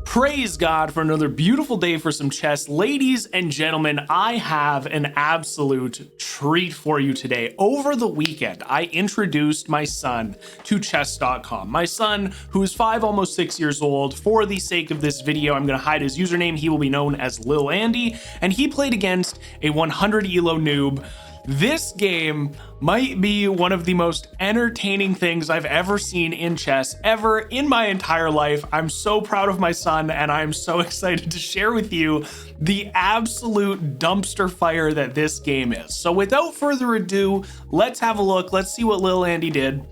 Praise God for another beautiful day for some chess. Ladies and gentlemen, I have an absolute treat for you today. Over the weekend, I introduced my son to chess.com. My son, who is 5, almost 6 years old. For the sake of this video, I'm going to hide his username. He will be known as Lil Andy, and he played against a 100 elo noob. This game might be one of the most entertaining things I've ever seen in chess, ever in my entire life. I'm so proud of my son, and I'm so excited to share with you the absolute dumpster fire that this game is. So without further ado, let's have a look. Let's see what Lil Andy did.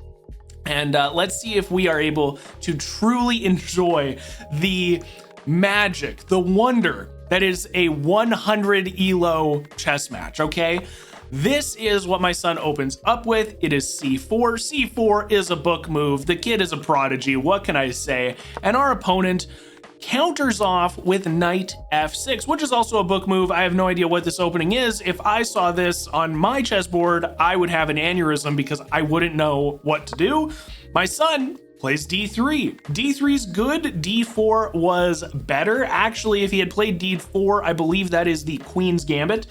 And let's see if we are able to truly enjoy the magic, the wonder that is a 100 elo chess match, okay? This is what my son opens up with. It is c4. c4 is a book move. The kid is a prodigy. What can I say? And our opponent counters off with knight f6, which is also a book move. I have no idea what this opening is. If I saw this on my chessboard, I would have an aneurysm because I wouldn't know what to do. My son plays d3. d3 is good. d4 was better. Actually, if he had played d4, I believe that is the queen's gambit.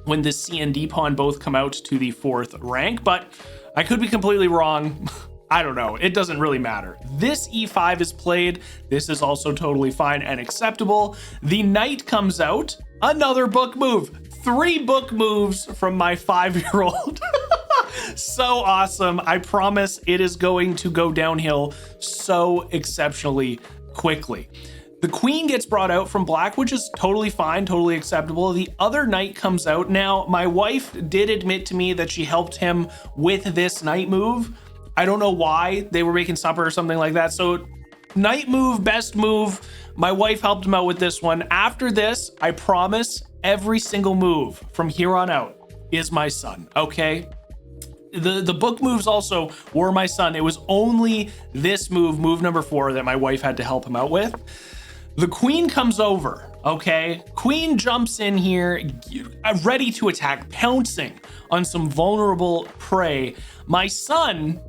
When the C and D pawn both come out to the 4th rank, but I could be completely wrong. I don't know. It doesn't really matter. This e5 is played. This is also totally fine and acceptable. The knight comes out. Another book move. 3 book moves from my 5-year-old. So awesome. I promise it is going to go downhill so exceptionally quickly. The queen gets brought out from black, which is totally fine, totally acceptable. The other knight comes out. Now, my wife did admit to me that she helped him with this knight move. I don't know why. They were making supper or something like that. So knight move, best move. My wife helped him out with this one. After this, I promise every single move from here on out is my son, okay? The book moves also were my son. It was only this move, move number 4, that my wife had to help him out with. The queen comes over, okay? Queen jumps in here, ready to attack, pouncing on some vulnerable prey. My son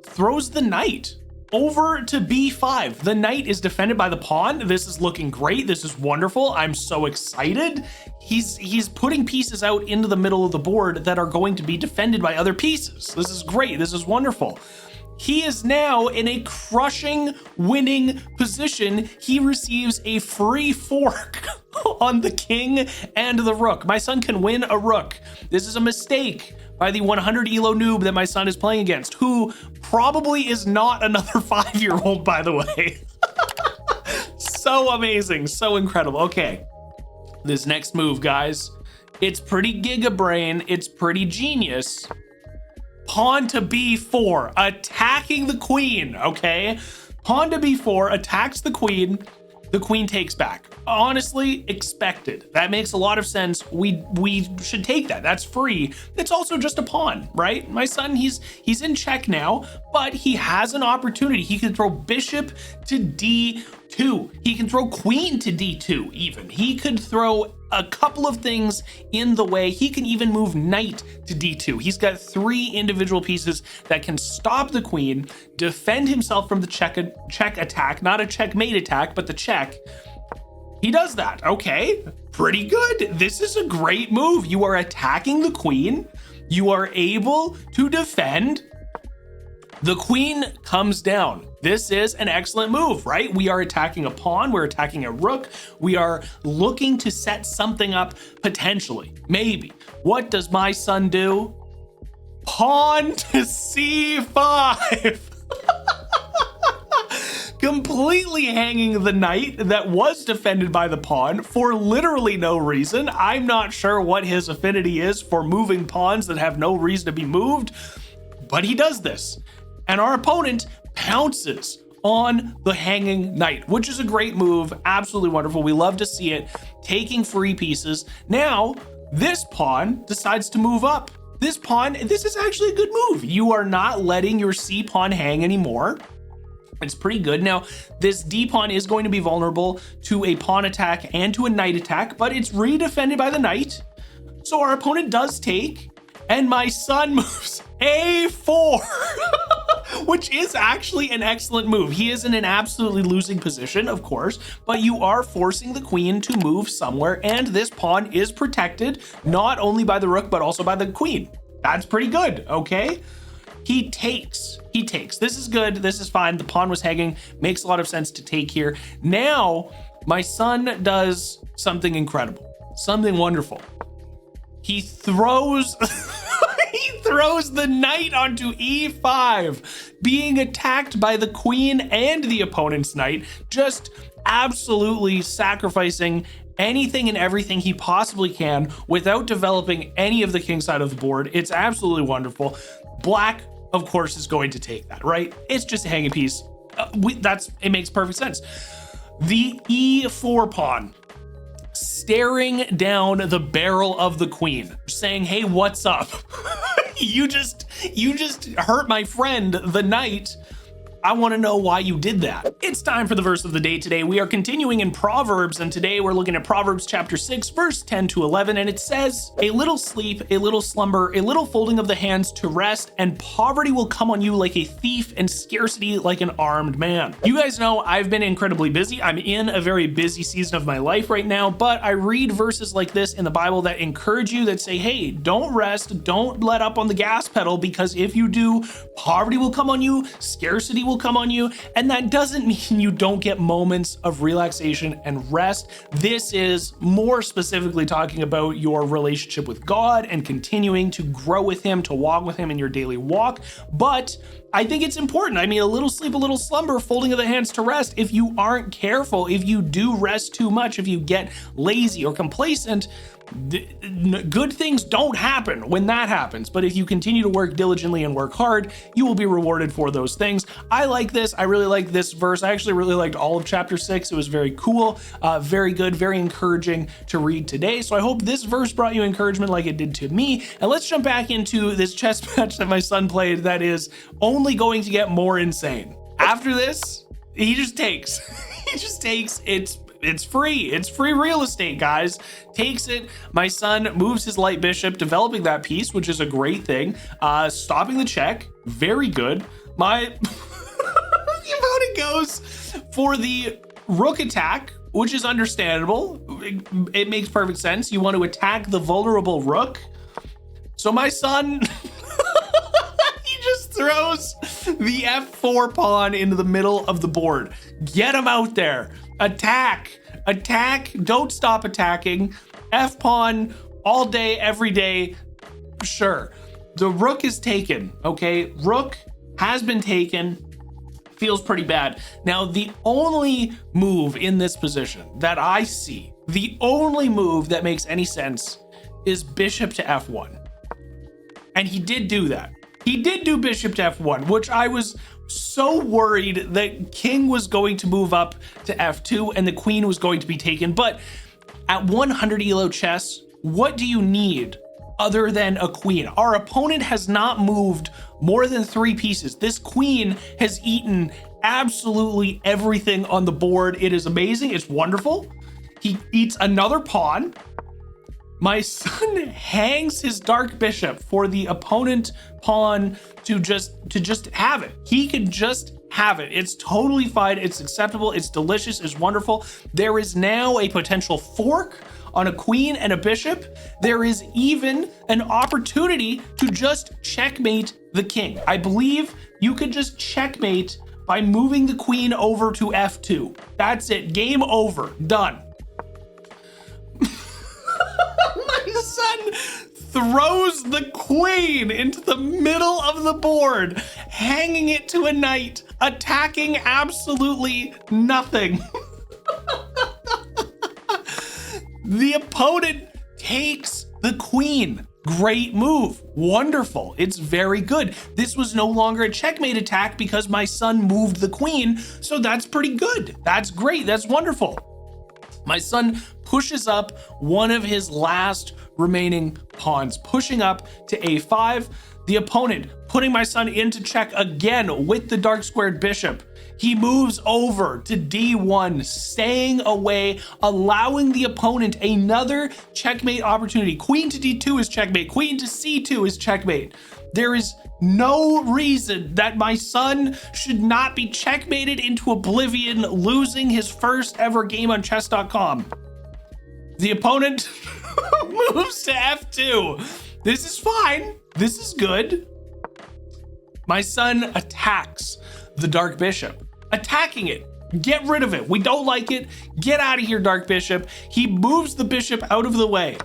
throws the knight over to b5. The knight is defended by the pawn. This is looking great. This is wonderful. I'm so excited. He's putting pieces out into the middle of the board that are going to be defended by other pieces. This is great. This is wonderful. He is now in a crushing winning position. He receives a free fork on the king and the rook. My son can win a rook. This is a mistake by the 100 elo noob that my son is playing against, who probably is not another 5-year-old, by the way. So amazing, so incredible. Okay, this next move, guys, it's pretty giga brain. It's pretty genius. Pawn to b4, attacking the queen, okay? Pawn to b4 attacks the queen takes back. Honestly, expected. That makes a lot of sense. We should take that. That's free. It's also just a pawn, right? My son, he's in check now, but he has an opportunity. He can throw bishop to d2. He can throw queen to d2 even. He could throw a couple of things in the way. He can even move knight to d2. He's got 3 individual pieces that can stop the queen, defend himself from the check attack, not a checkmate attack, but the check. He does that. Okay, pretty good. This is a great move. You are attacking the queen. You are able to defend. The queen comes down. This is an excellent move, right? We are attacking a pawn. We're attacking a rook. We are looking to set something up potentially, maybe. What does my son do? Pawn to c5. Completely hanging the knight that was defended by the pawn for literally no reason. I'm not sure what his affinity is for moving pawns that have no reason to be moved, but he does this. And our opponent pounces on the hanging knight, which is a great move. Absolutely wonderful. We love to see it, taking free pieces. Now, this pawn decides to move up. This is actually a good move. You are not letting your c pawn hang anymore. It's pretty good. Now, this d pawn is going to be vulnerable to a pawn attack and to a knight attack, but it's redefended by the knight. So our opponent does take, and my son moves a4. which is actually an excellent move. He is in an absolutely losing position, of course, but you are forcing the queen to move somewhere, and this pawn is protected not only by the rook, but also by the queen. That's pretty good, okay? He takes. This is good. This is fine. The pawn was hanging. Makes a lot of sense to take here. Now, my son does something incredible, something wonderful. He throws he throws the knight onto e5, being attacked by the queen and the opponent's knight, just absolutely sacrificing anything and everything he possibly can without developing any of the king side of the board. It's absolutely wonderful. Black, of course, is going to take that, right? It's just a hanging piece. It makes perfect sense. The e4 pawn staring down the barrel of the queen, saying, hey, what's up? you just hurt my friend, the knight. I want to know why you did that. It's time for the verse of the day today. We are continuing in Proverbs, and today we're looking at Proverbs chapter 6, verse 10 to 11, and it says, a little sleep, a little slumber, a little folding of the hands to rest, and poverty will come on you like a thief and scarcity like an armed man. You guys know I've been incredibly busy. I'm in a very busy season of my life right now, but I read verses like this in the Bible that encourage you, that say, hey, don't rest, don't let up on the gas pedal, because if you do, poverty will come on you, scarcity will come on you, and that doesn't mean you don't get moments of relaxation and rest. This is more specifically talking about your relationship with God and continuing to grow with him, to walk with him in your daily walk. But I think it's important. I mean, a little sleep, a little slumber, folding of the hands to rest. If you aren't careful, if you do rest too much, if you get lazy or complacent, good things don't happen when that happens. But if you continue to work diligently and work hard, you will be rewarded for those things. I like this. I really like this verse. I actually really liked all of chapter 6. It was very cool, very good, very encouraging to read today. So I hope this verse brought you encouragement like it did to me. And let's jump back into this chess match that my son played that is only going to get more insane. After this, he just takes. He just takes. It's free. It's free real estate, guys. Takes it. My son moves his light bishop, developing that piece, which is a great thing. Stopping the check. Very good. My the opponent goes for the rook attack, which is understandable. It makes perfect sense. You want to attack the vulnerable rook. So my son he just throws the f4 pawn into the middle of the board. Get him out there. Attack, don't stop attacking. F pawn all day, every day. Sure. The rook is taken, okay? Rook has been taken. Feels pretty bad. Now, the only move in this position that I see, the only move that makes any sense is bishop to f1. And he did do that. He did do bishop to f1, which I was so worried that king was going to move up to f2 and the queen was going to be taken. But at 100 elo chess, what do you need other than a queen? Our opponent has not moved more than 3 pieces. This queen has eaten absolutely everything on the board. It is amazing. It's wonderful. He eats another pawn. My son hangs his dark bishop for the opponent pawn to just have it. He can just have it. It's totally fine. It's acceptable. It's delicious. It's wonderful. There is now a potential fork on a queen and a bishop. There is even an opportunity to just checkmate the king. I believe you could just checkmate by moving the queen over to f2. That's it. Game over. Done. My son throws the queen into the middle of the board, hanging it to a knight, attacking absolutely nothing. The opponent takes the queen. Great move. Wonderful. It's very good. This was no longer a checkmate attack because my son moved the queen, so that's pretty good. That's great. That's wonderful. My son pushes up one of his last remaining pawns, pushing up to a5. The opponent putting my son into check again with the dark squared bishop. He moves over to d1, staying away, allowing the opponent another checkmate opportunity. Queen to d2 is checkmate. Queen to c2 is checkmate. There is no reason that my son should not be checkmated into oblivion, losing his first ever game on chess.com. The opponent moves to f2. This is fine. This is good. My son attacks the dark bishop. Attacking it. Get rid of it. We don't like it. Get out of here, dark bishop. He moves the bishop out of the way.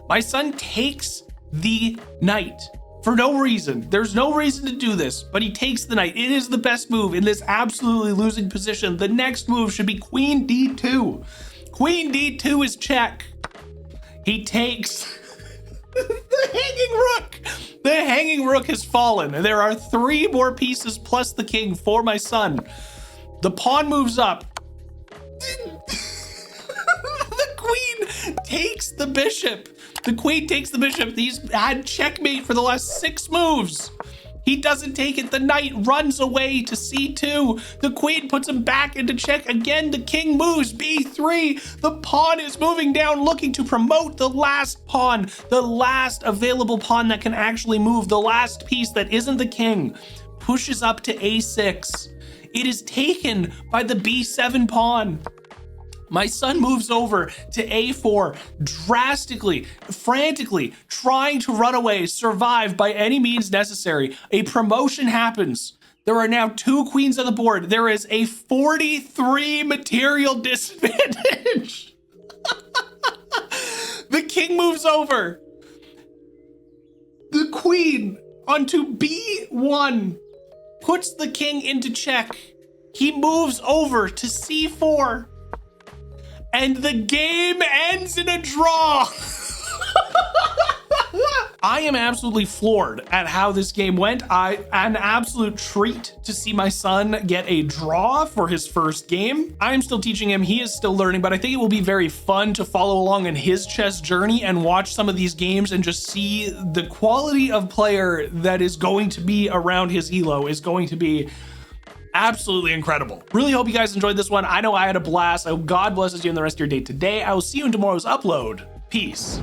My son takes the knight for no reason. There's no reason to do this, but he takes the knight. It is the best move in this absolutely losing position. The next move should be queen d2. Queen d2 is check. He takes the hanging rook. The hanging rook has fallen, and there are 3 more pieces plus the king for my son. The pawn moves up. The queen takes the bishop. The queen takes the bishop. He's had checkmate for the last 6 moves. He doesn't take it. The knight runs away to c2. The queen puts him back into check again. The king moves b3. The pawn is moving down, looking to promote the last pawn, the last available pawn that can actually move, the last piece that isn't the king. Pushes up to a6. It is taken by the b7 pawn. My son moves over to a4, drastically, frantically trying to run away, survive by any means necessary. A promotion happens. There are now 2 queens on the board. There is a 43 material disadvantage. The king moves over. The queen onto b1 puts the king into check. He moves over to c4. And the game ends in a draw. I am absolutely floored at how this game went. An absolute treat to see my son get a draw for his first game. I am still teaching him. He is still learning, but I think it will be very fun to follow along in his chess journey and watch some of these games and just see the quality of player that is going to be around his elo is going to be absolutely incredible. Really hope you guys enjoyed this one. I know I had a blast. I hope God blesses you in the rest of your day today. I will see you in tomorrow's upload. Peace.